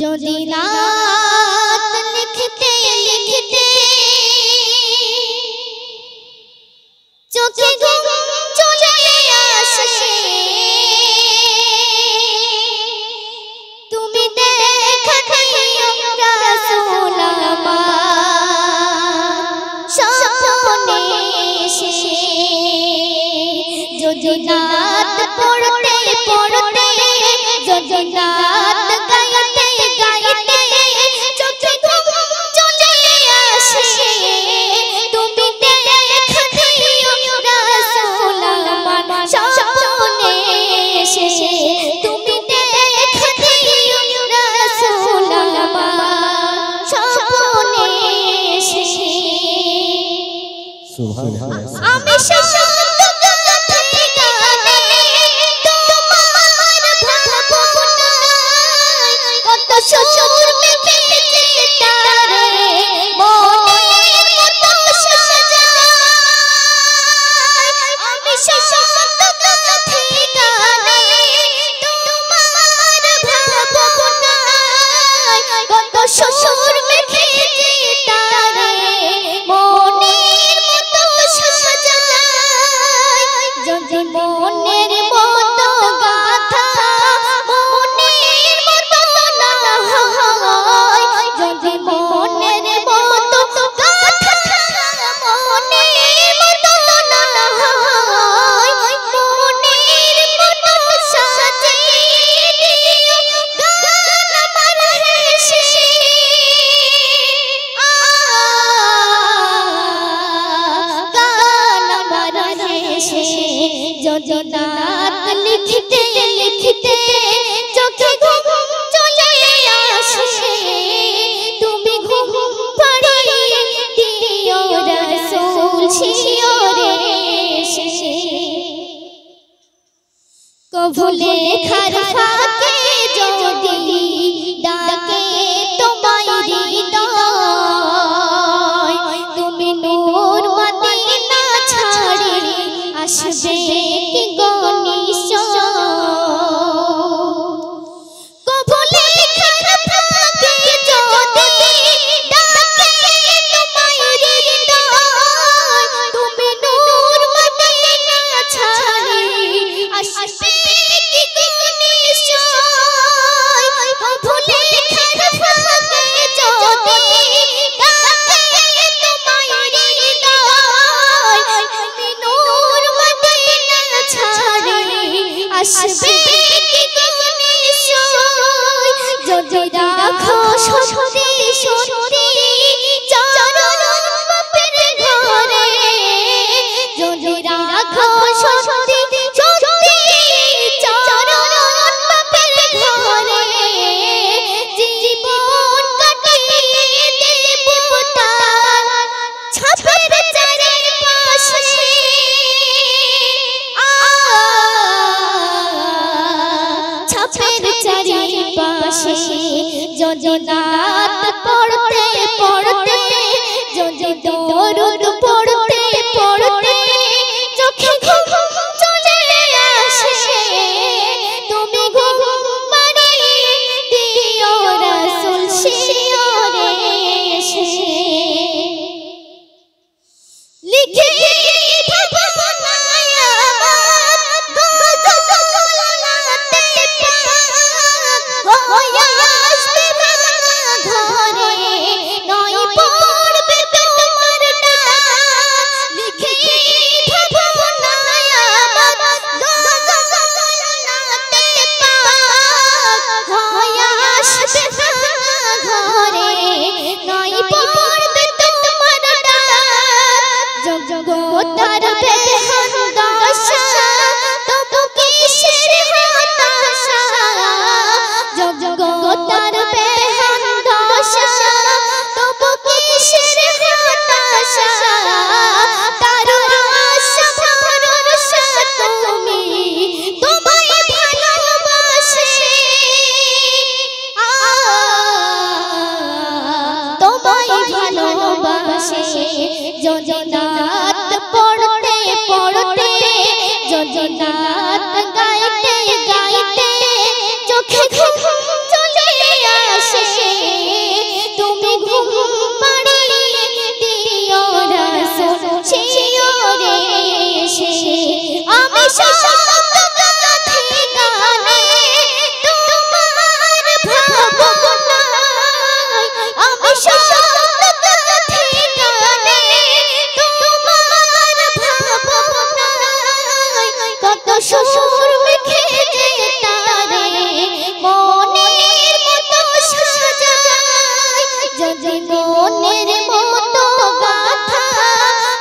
যদি রাত লিখতে লিখতে চোখে ঘুম চলে আসে, তুমি দেখা দিও রাসূল আমার স্বপ্নে এসে। যদি রাত পড়তে পড়তে, যদি রাত গাইতে গাইতে চোখে ঘুম চলে আসে, তুমি দেখা দিও রাসূল আমার স্বপ্নে এসে। তুমি দেখা দিও রাসূল আমার স্বপ্নে এসে। সুবহানাল্লাহ। আমি সুর মেখেছে তারে মনের মতো সাজায়, আমি শত গাথি গানে তোমার ভাবনায়, কত সুর মেখেছে তারে মনের মতো সাজায়। যদি মনের মতো গাথা যদি মনের মতো গাথা মনের মতো না হয়, মনের মতো সাজিয়ে দিও গান আমার হেসে। গান আমার হেসে। যদি রাত লিখতে লিখতে চোখে ঘুম চলে আসে, তুমি ঘুম পাড়িয়ে দিও রাসূল শিওরে এসে। কভু লেখার ফাঁকে যদি ডাকে তোমায় হৃদয়, তুমি নূর মদিনা ছাড়ি আসবে কি গো নিশ্চয়। কভু লেখার ফাঁকে যদি ডাকে তোমায় হৃদয়, তুমি নূর মদিনা ছাড়ি আসবে কি গো নিশ্চয়। কভু লেখার ফাঁকে যদি ডাকে তোমায় হৃদয়, তুমি নূর মদিনা ছাড়ি আসবে কি গো নিশ্চয়। যদি রাখো সত্যি সত্যি চরণ বাপের ঘরে, যদি রাখো সত্যি সত্যি চরণ বাপের ঘরে, জীবন কাটিয়ে দেব তার ছাপের চারিপাশে। ছাপের চারিপাশে। যদি রাত পড়তে পড়তে, যদি দরুদ পড়তে পড়তে চোখে ঘুম চলে আসে, তুমি ঘুম পাড়িয়ে দিও রাসূল শিওরে এসে। লিখে ভাবনায় আমার গজলাতে পাক হয়ে আসবে ঘরে, নয় পড়বে তোমার ডাক। সুর মেখে যে তারে মনের মতো সাজায় যদি মনের মতো গাথা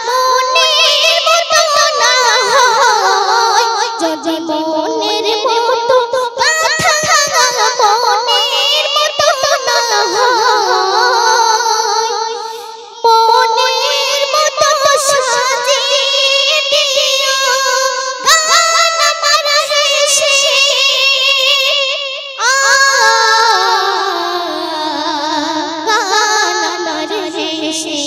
মনের মতো না হয় যদি মনের মতো গাথা মনের মতো না হয় মনের মতো সাজিয়ে দিও গান আমার হেসে গান আমার হেসে